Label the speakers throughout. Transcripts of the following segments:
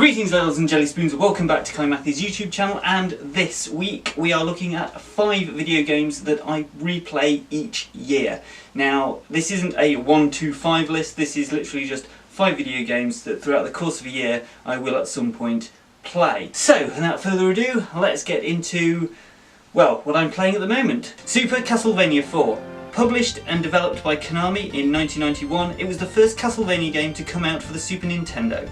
Speaker 1: Greetings ladles and jelly spoons, welcome back to Kohigh Mathy's YouTube channel, and this week we are looking at 5 video games that I replay each year. Now this isn't a 1, 2, 5 list, this is literally just 5 video games that throughout the course of a year I will at some point play. So without further ado, let's get into, well, what I'm playing at the moment. Super Castlevania 4. Published and developed by Konami in 1991, it was the first Castlevania game to come out for the Super Nintendo.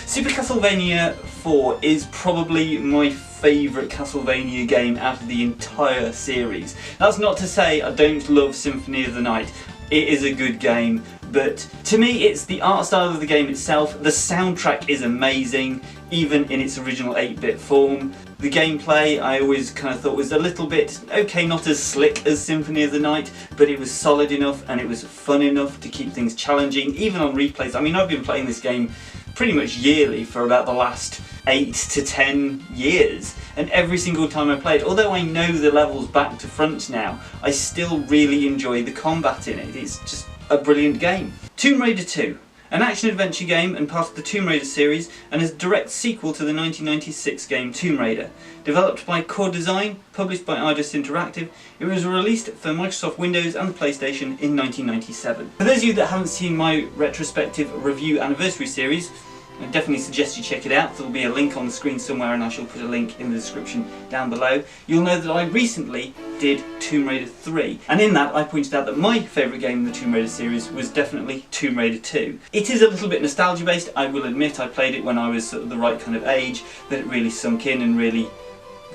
Speaker 1: Super Castlevania 4 is probably my favourite Castlevania game out of the entire series. That's not to say I don't love Symphony of the Night. It is a good game, but to me it's the art style of the game itself. The soundtrack is amazing, even in its original 8-bit form. The gameplay I always kind of thought was a little bit, okay, not as slick as Symphony of the Night, but it was solid enough and it was fun enough to keep things challenging, even on replays. I mean, I've been playing this game pretty much yearly for about the last 8 to 10 years, and every single time I play it, although I know the levels back to front now, I still really enjoy the combat in it. It's just a brilliant game. Tomb Raider 2, an action-adventure game and part of the Tomb Raider series, and is a direct sequel to the 1996 game Tomb Raider. Developed by Core Design, published by Eidos Interactive, it was released for Microsoft Windows and PlayStation in 1997. For those of you that haven't seen my retrospective review anniversary series, I definitely suggest you check it out. There will be a link on the screen somewhere, and I shall put a link in the description down below. You'll know that I recently did Tomb Raider 3, and in that I pointed out that my favourite game in the Tomb Raider series was definitely Tomb Raider 2. It is a little bit nostalgia based, I will admit. I played it when I was sort of the right kind of age, that it really sunk in and really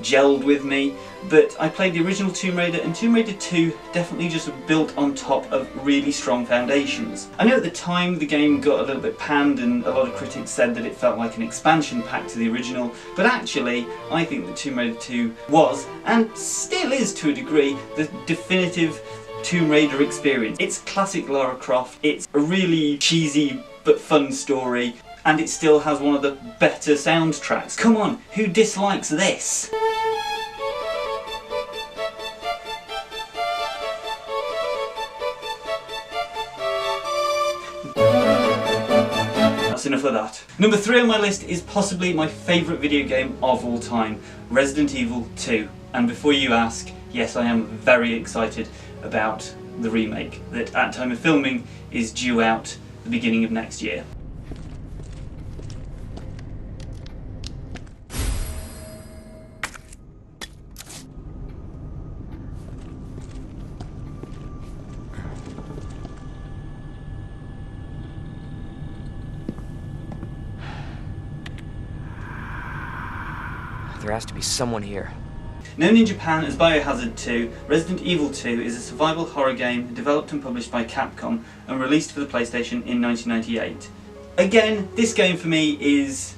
Speaker 1: gelled with me, but I played the original Tomb Raider, and Tomb Raider 2 definitely just built on top of really strong foundations. I know at the time the game got a little bit panned and a lot of critics said that it felt like an expansion pack to the original, but actually I think that Tomb Raider 2 was, and still is to a degree, the definitive Tomb Raider experience. It's classic Lara Croft, it's a really cheesy but fun story, and it still has one of the better soundtracks. Come on, who dislikes this? That's enough of that. Number 3 on my list is possibly my favourite video game of all time, Resident Evil 2. And before you ask, yes, I am very excited about the remake that at time of filming is due out the beginning of next year.
Speaker 2: There has to be someone here.
Speaker 1: Known in Japan as Biohazard 2, Resident Evil 2 is a survival horror game developed and published by Capcom and released for the PlayStation in 1998. Again, this game for me is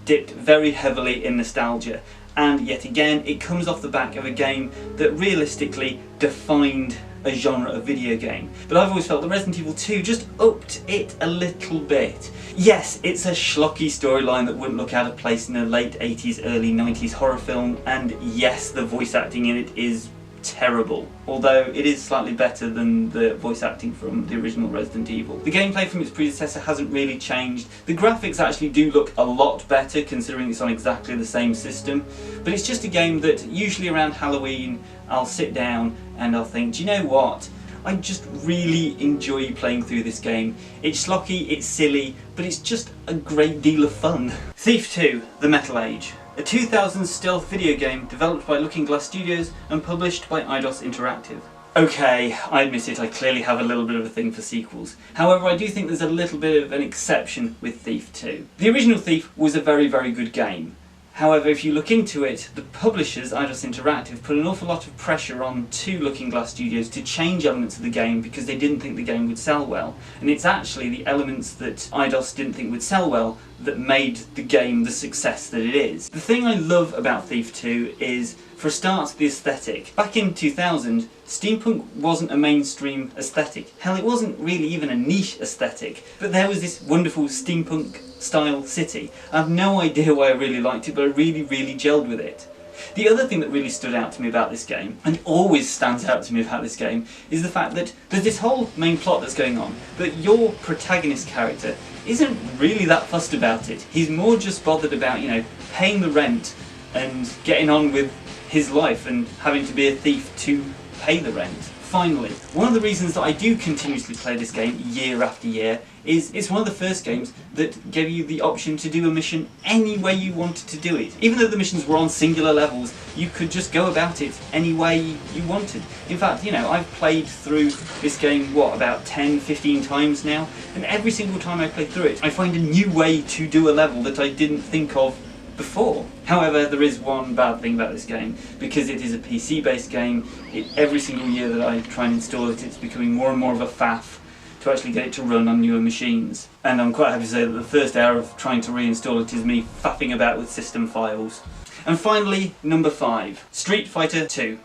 Speaker 1: dipped very heavily in nostalgia, and yet again it comes off the back of a game that realistically defined a genre of video game. But I've always felt that Resident Evil 2 just upped it a little bit. Yes, it's a schlocky storyline that wouldn't look out of place in a late 80s, early 90s horror film, and yes, the voice acting in it is terrible, although it is slightly better than the voice acting from the original Resident Evil. The gameplay from its predecessor hasn't really changed. The graphics actually do look a lot better considering it's on exactly the same system, but it's just a game that usually around Halloween I'll sit down and I'll think, do you know what? I just really enjoy playing through this game. It's schlocky, it's silly, but it's just a great deal of fun. Thief 2: The Metal Age. A 2000s stealth video game developed by Looking Glass Studios and published by Eidos Interactive. Okay, I admit it, I clearly have a little bit of a thing for sequels. However, I do think there's a little bit of an exception with Thief 2. The original Thief was a very, very good game. However, if you look into it, the publishers, Eidos Interactive, put an awful lot of pressure on to Looking Glass Studios to change elements of the game because they didn't think the game would sell well. And it's actually the elements that Eidos didn't think would sell well that made the game the success that it is. The thing I love about Thief 2 is, for a start, the aesthetic. Back in 2000, steampunk wasn't a mainstream aesthetic. Hell, it wasn't really even a niche aesthetic. But there was this wonderful steampunk style city. I have no idea why I really liked it, but I really, really gelled with it. The other thing that really stood out to me about this game, and always stands out to me about this game, is the fact that there's this whole main plot that's going on, but your protagonist character isn't really that fussed about it. He's more just bothered about, you know, paying the rent and getting on with his life and having to be a thief to pay the rent. Finally, one of the reasons that I do continuously play this game year after year is it's one of the first games that gave you the option to do a mission any way you wanted to do it. Even though the missions were on singular levels, you could just go about it any way you wanted. In fact, you know, I've played through this game, what, about 10, 15 times now, and every single time I play through it, I find a new way to do a level that I didn't think of before. However, there is one bad thing about this game. Because it is a PC-based game, every single year that I try and install it, it's becoming more and more of a faff to actually get it to run on newer machines. And I'm quite happy to say that the first hour of trying to reinstall it is me faffing about with system files. And finally, number 5, Street Fighter 2.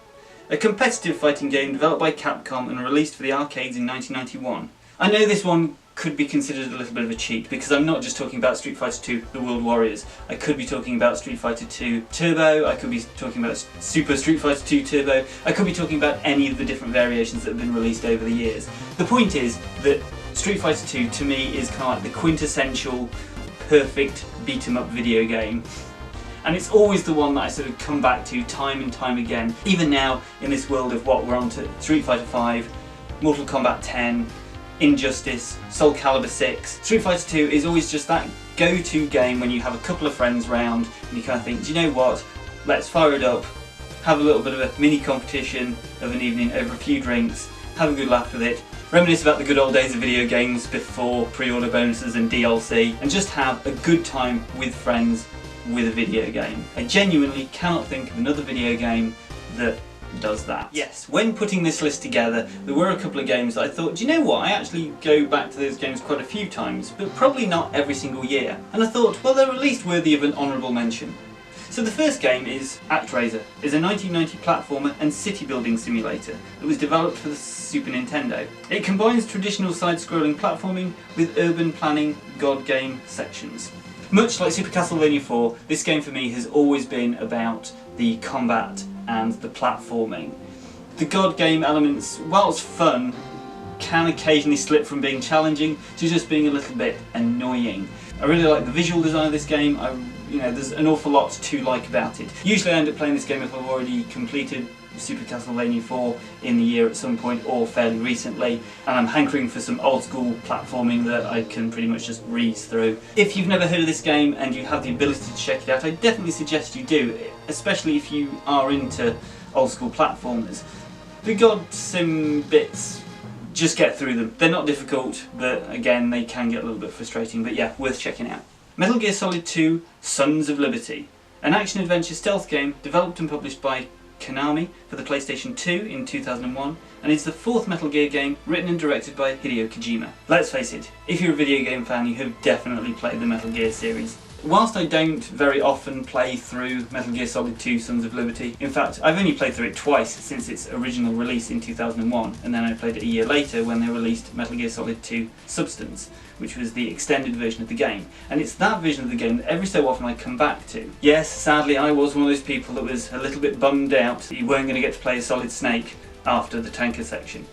Speaker 1: A competitive fighting game developed by Capcom and released for the arcades in 1991. I know this one could be considered a little bit of a cheat, because I'm not just talking about Street Fighter 2 The World Warriors. I could be talking about Street Fighter 2 Turbo, I could be talking about Super Street Fighter 2 Turbo, I could be talking about any of the different variations that have been released over the years. The point is that Street Fighter 2 to me is kind of like the quintessential, perfect beat-em-up video game. And it's always the one that I sort of come back to time and time again. Even now, in this world of what we're on to Street Fighter 5, Mortal Kombat 10, Injustice, Soul Calibur 6. Street Fighter 2 is always just that go-to game when you have a couple of friends round and you kind of think, do you know what, let's fire it up, have a little bit of a mini competition of an evening over a few drinks, have a good laugh with it, reminisce about the good old days of video games before pre-order bonuses and DLC, and just have a good time with friends with a video game. I genuinely cannot think of another video game that does that. Yes, when putting this list together, there were a couple of games that I thought, do you know what, I actually go back to those games quite a few times, but probably not every single year. And I thought, well, they're at least worthy of an honourable mention. So the first game is Actraiser. It's a 1990 platformer and city building simulator that was developed for the Super Nintendo. It combines traditional side-scrolling platforming with urban planning god game sections. Much like Super Castlevania 4, this game for me has always been about the combat and the platforming. The god game elements, whilst fun, can occasionally slip from being challenging to just being a little bit annoying. I really like the visual design of this game. There's an awful lot to like about it. Usually I end up playing this game if I've already completed Super Castlevania 4 in the year at some point or fairly recently, and I'm hankering for some old school platforming that I can pretty much just breeze through. If you've never heard of this game and you have the ability to check it out, I definitely suggest you do, especially if you are into old school platformers. The god sim bits, just get through them. They're not difficult, but again they can get a little bit frustrating, but yeah, worth checking out. Metal Gear Solid 2 Sons of Liberty, an action-adventure stealth game developed and published by Konami for the PlayStation 2 in 2001, and it's the 4th Metal Gear game written and directed by Hideo Kojima. Let's face it, if you're a video game fan, you have definitely played the Metal Gear series. Whilst I don't very often play through Metal Gear Solid 2 Sons of Liberty, in fact I've only played through it twice since its original release in 2001, and then I played it a year later when they released Metal Gear Solid 2 Substance, which was the extended version of the game. And it's that version of the game that every so often I come back to. Yes, sadly I was one of those people that was a little bit bummed out that you weren't going to get to play as Solid Snake after the tanker section.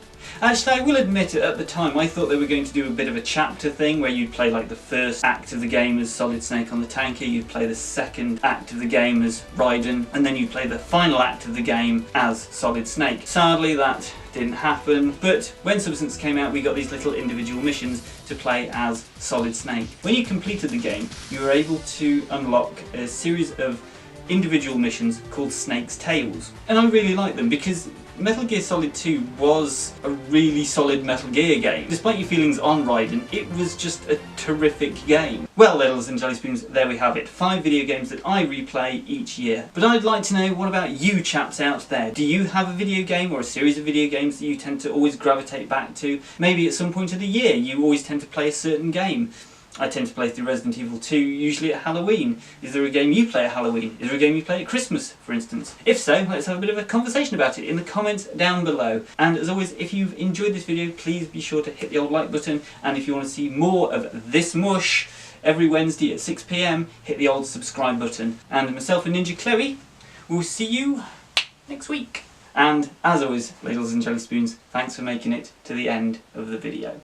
Speaker 1: Actually, I will admit at the time I thought they were going to do a bit of a chapter thing where you'd play like the first act of the game as Solid Snake on the tanker, you'd play the second act of the game as Raiden, and then you'd play the final act of the game as Solid Snake. Sadly that didn't happen, but when Substance came out we got these little individual missions to play as Solid Snake. When you completed the game, you were able to unlock a series of individual missions called Snake's Tales, and I really like them because Metal Gear Solid 2 was a really solid Metal Gear game. Despite your feelings on Raiden, it was just a terrific game. Well, Littles and Jelly Spoons, there we have it. 5 video games that I replay each year. But I'd like to know, what about you chaps out there? Do you have a video game or a series of video games that you tend to always gravitate back to? Maybe at some point of the year you always tend to play a certain game. I tend to play through Resident Evil 2, usually at Halloween. Is there a game you play at Halloween? Is there a game you play at Christmas, for instance? If so, let's have a bit of a conversation about it in the comments down below. And as always, if you've enjoyed this video, please be sure to hit the old like button. And if you want to see more of this mush every Wednesday at 6 PM, hit the old subscribe button. And myself and Ninja Chloe we'll see you next week. And as always, ladles and jelly spoons, thanks for making it to the end of the video.